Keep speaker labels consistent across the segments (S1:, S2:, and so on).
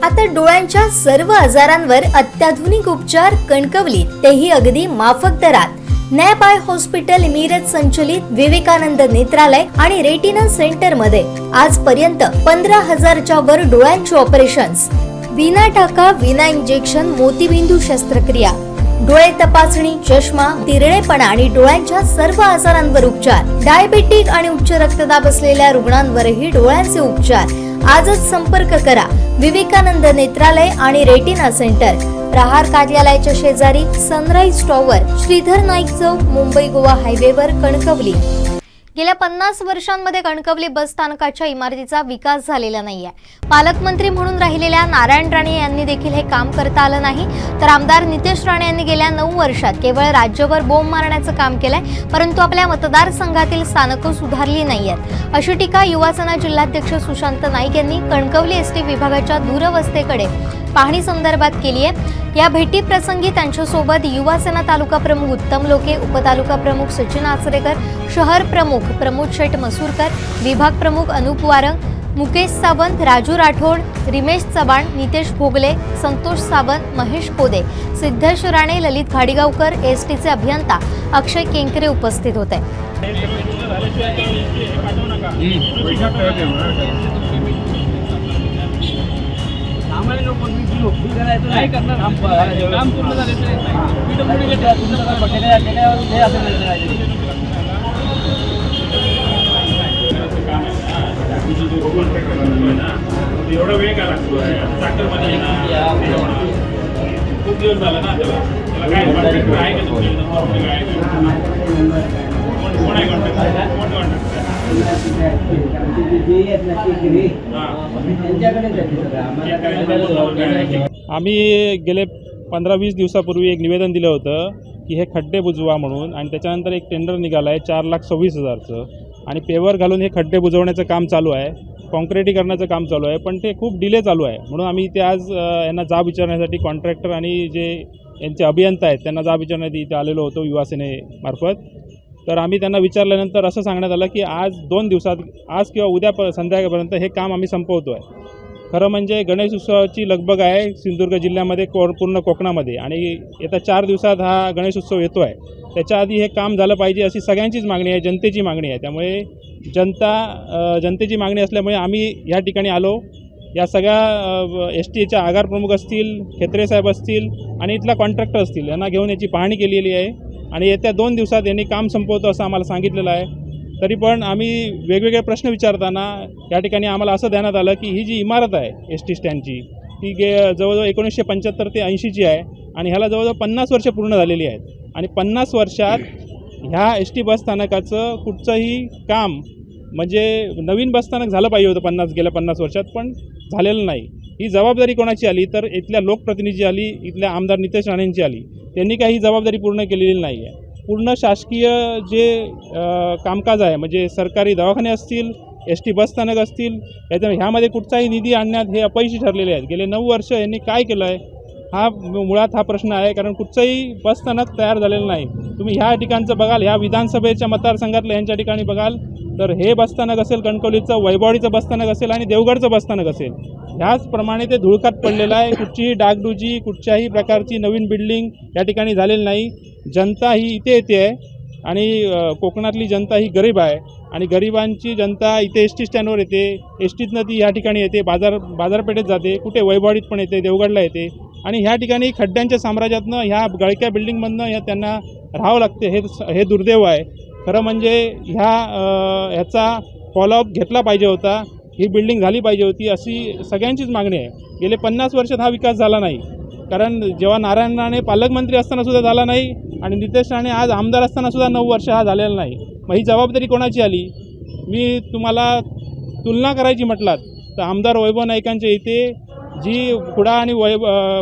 S1: आता डोळ्यांच्या सर्व आजारांवर अत्याधुनिक उपचार कणकवलीत, तेही अगदी माफक दरात. नॅप आय हॉस्पिटल मिरज संचलित विवेकानंद नेत्रालय आणि रेटिना सेंटर मध्ये आजपर्यंत 15,000च्या वर डोळ्यांचे ऑपरेशन्स, विना टाका विना इंजेक्शन मोतीबिंदू शस्त्रक्रिया, डोळे तपासणी, चष्मा, तिरळेपणा आणि डोळ्यांच्या सर्व आजारांवर उपचार, डायबेटिक आणि उच्च रक्तदाब असलेल्या रुग्णांवरही डोळ्यांचे उपचार. आजच संपर्क करा विवेकानंद नेत्रालय आणि रेटिना सेंटर, प्रहार कार्यालयाच्या शेजारी, सनराइज टॉवर, श्रीधर नाईक चौक, मुंबई गोवा हायवेवर, कणकवली. गेल्या 50 वर्षांमध्ये कणकवली बस स्थानकाच्या इमारतीचा विकास झालेला नाहीये. पालकमंत्री म्हणून राहिलेल्या नारायण राणे यांनी देखील हे काम करता आलं नाही, तर आमदार नितेश राणे यांनी गेल्या 9 वर्षात केवळ राज्यभर बोंब मारण्याचं काम केलंय, परंतु आपल्या मतदारसंघातील स्थानकं सुधारली नाहीयेत, अशी टीका युवासेना जिल्हाध्यक्ष सुशांत नाईक यांनी कणकवली एसटी विभागाच्या दूरवस्थेकडे पाहणी संदर्भात केली आहे. या भेटी प्रसंगी त्यांच्यासोबत युवासेना तालुका प्रमुख उत्तम लोके, उपतालुका प्रमुख सचिन आचरेकर, शहर प्रमुख प्रमोद शेठ मसूरकर, विभाग प्रमुख अनुप वारंग, मुकेश सावंत, राजू राठोड, रिमेश चव्हाण, नितेश भोगले, संतोष सावंत, महेश कोदे, सिद्धेश राणे, ललित घाडीगावकर, एसटीचे अभियंता अक्षय केंकरे उपस्थित होते.
S2: एवढा वेळ का लागतो ट्रॅक्टरमध्ये खूप दिवस झाला ना त्याला काय कॉन्ट्रॅक्टर आहे का तुमच्या कोण आहे
S3: आम्ही गेले 15-20 दिवसापूर्वी एक निवेदन दिलं होतं की हे खड्डे बुजवा म्हणून, आणि त्याच्यानंतर एक टेंडर निघालं आहे 4,26,000चं, आणि पेवर घालून हे खड्डे बुजवण्याचं काम चालू आहे, कॉन्क्रिटीकरणाचं काम चालू आहे, पण ते खूप डिले चालू आहे. म्हणून आम्ही इथे आज यांना जाब विचारण्यासाठी कॉन्ट्रॅक्टर आणि जे यांचे अभियंता आहेत त्यांना जाब विचारण्यासाठी इथे आलेलो होतो युवासेनेमार्फत. तर आम्ही त्यांना विचारल्यानंतर असं सांगण्यात आलं की आज 2 दिवसात, आज किंवा उद्या संध्याकाळपर्यंत हे काम आम्ही संपवतो आहे. खरं म्हणजे गणेश उत्सवाची लगबग आहे सिंधुदुर्ग जिल्ह्यामध्ये, पूर्ण कोकणामध्ये, आणि येत्या 4 दिवसात हा गणेश उत्सव येतो आहे. त्याच्या आधी हे काम झालं पाहिजे अशी सगळ्यांचीच मागणी आहे, जनतेची मागणी आहे. त्यामुळे जनतेची मागणी असल्यामुळे आम्ही या ठिकाणी आलो. या सगळ्या एसटीच्या आगार प्रमुख असतील, खेत्रे साहेब असतील आणि इथला कॉन्ट्रॅक्टर असतील, यांना घेऊन याची पाहणी केलेली आहे आणि येत्या 2 दिवसात यांनी काम संपवतो असं आम्हाला सांगितलेलं आहे. तरी पण आम्ही वेगवेगळे प्रश्न विचारताना या ठिकाणी आम्हाला असं ध्यानात आलं की ही जी इमारत आहे एस टी स्टँडची, ती जवळजवळ 1975 ते 80ची आहे आणि ह्याला जवळजवळ 50 वर्ष पूर्ण झालेली आहेत. आणि 50 वर्षात ह्या एस टी बस स्थानकाचं कुठचंही काम, म्हणजे नवीन बसस्थानक झालं पाहिजे होतं गेल्या 50 वर्षात, पण झालेलं नाही. ही जबाबदारी कोणाची आली तर इथल्या लोकप्रतिनिधी आली, इथल्या आमदार नितेश राणेंची आली. त्यांनी काही जबाबदारी पूर्ण केलेली नाही आहे. पूर्ण शासकीय जे कामकाज आहे, म्हणजे सरकारी दवाखाने असतील, एस टी बसस्थानक असतील, ह्यामध्ये कुठचाही निधी आणण्यात हे अपयशी ठरलेले आहेत. गेले 9 वर्ष यांनी काय केलं आहे हा मुळात हा प्रश्न आहे, कारण कुठचंही बसस्थानक तयार झालेलं नाही. तुम्ही ह्या ठिकाणचं बघाल, ह्या विधानसभेच्या मतदारसंघातलं यांच्या ठिकाणी बघाल तर हे बसस्थानक असेल, कणकवलीचं वैभववाडीचं बसस्थानक असेल आणि देवगडचं बसस्थानक असेल, ह्याचप्रमाणे ते धुळकात पडलेलं आहे. कुठचीही डागडुजी, कुठच्याही प्रकारची नवीन बिल्डिंग या ठिकाणी झालेली नाही. जनता ही इथे येते आहे आणि कोकणातली जनता ही गरीब आहे आणि गरिबांची जनता इथे एस टी स्टँडवर येते, एस टीतनं ती ह्या ठिकाणी येते, बाजारपेठेत जाते, कुठे वैभववाडीत पण येते, देवगडला येते, आणि ह्या ठिकाणी खड्ड्यांच्या साम्राज्यातनं, ह्या गळक्या बिल्डिंगमधनं त्यांना राहावं लागते. हे दुर्दैव आहे. खरं म्हणजे ह्याचा फॉलोअप घेतला पाहिजे होता, ही बिल्डिंग झाली पाहिजे होती, अशी सगळ्यांचीच मागणी आहे. गेले 50 वर्षात हा विकास झाला नाही, कारण जेव्हा नारायण राणे पालकमंत्री असतानासुद्धा झाला नाही आणि नितेश राणे आज आमदार असतानासुद्धा 9 वर्ष हा झालेला नाही. मग ही जबाबदारी कोणाची आली? मी तुम्हाला तुलना करायची म्हटलात तर आमदार वैभव नाईकांच्या इथे जी कुडाळ आणि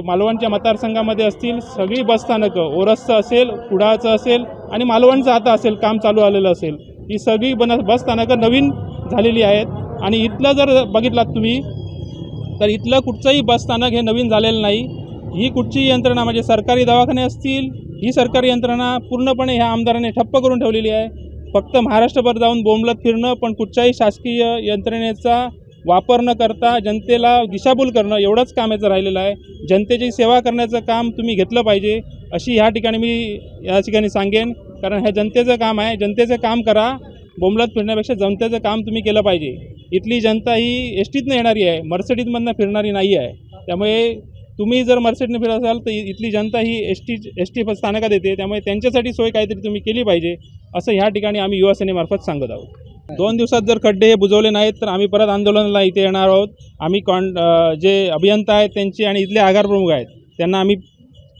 S3: मालवणच्या मतदारसंघामध्ये असतील सगळी बसस्थानकं, ओरसचं असेल, कुडाळचं असेल आणि मालवणचं आता असेल काम चालू आलेलं असेल, ही सगळी बसस्थानकं नवीन झालेली आहेत. आणि इथलं जर बघितलात तुम्ही तर इथलं कुठचंही बसस्थानक हे नवीन झालेलं नाही. ही कुठचीही यंत्रणा, म्हणजे सरकारी दवाखाने असतील, ही सरकारी यंत्रणा पूर्णपणे ह्या आमदारांनी ठप्प करून ठेवलेली आहे. फक्त महाराष्ट्रभर जाऊन बोंबलत फिरणं, पण कुठच्याही शासकीय यंत्रणेचा वापर न करता जनतेला दिशाभूल करणं एवढंच काम याचं राहिलेलं आहे. जनतेची सेवा करण्याचं काम तुम्ही घेतलं पाहिजे अशी ह्या ठिकाणी मी या ठिकाणी सांगेन. कारण हे जनतेचं काम आहे, जनतेचं काम करा. बोंबलत फिरण्यापेक्षा जनतेचं काम तुम्ही केलं पाहिजे. इथली जनता ही एस टीतनं येणारी आहे, मर्सिडीजमधनं फिरणारी नाही आहे. त्यामुळे तुम्ही जर मर्सिडीने फिरत असाल तर इथली जनता ही एस टी स्थानकात येते. त्यामुळे त्यांच्यासाठी सोय काहीतरी तुम्ही केली पाहिजे असं ह्या ठिकाणी आम्ही युवा सेनेमार्फत सांगत आहोत. 2 दिवसात जर खड्डे हे बुजवले नाहीत तर आम्ही परत आंदोलनाला इथे येणार आहोत. आम्ही जे अभियंता आहेत त्यांची आणि इथले आगार प्रमुख आहेत त्यांना आम्ही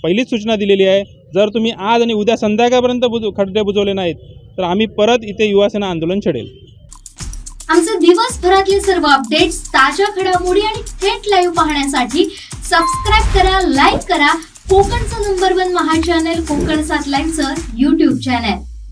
S3: पहिलीच सूचना दिलेली आहे. जर तुम्ही आज आणि उद्या संध्याकाळपर्यंत खड्डे बुजवले नाहीत तर आम्ही परत इथे युवा सेना आंदोलन छेडेल.
S1: आमचे दिवसभरातले सर्व अपडेट्स, ताज्या घडामोडी आणि थेट लाईव्ह पाहण्यासाठी सबस्क्राईब करा, लाईक करा कोकणचं नंबर 1 महा चॅनल कोकण 7 लाईव्हचं YouTube चॅनल.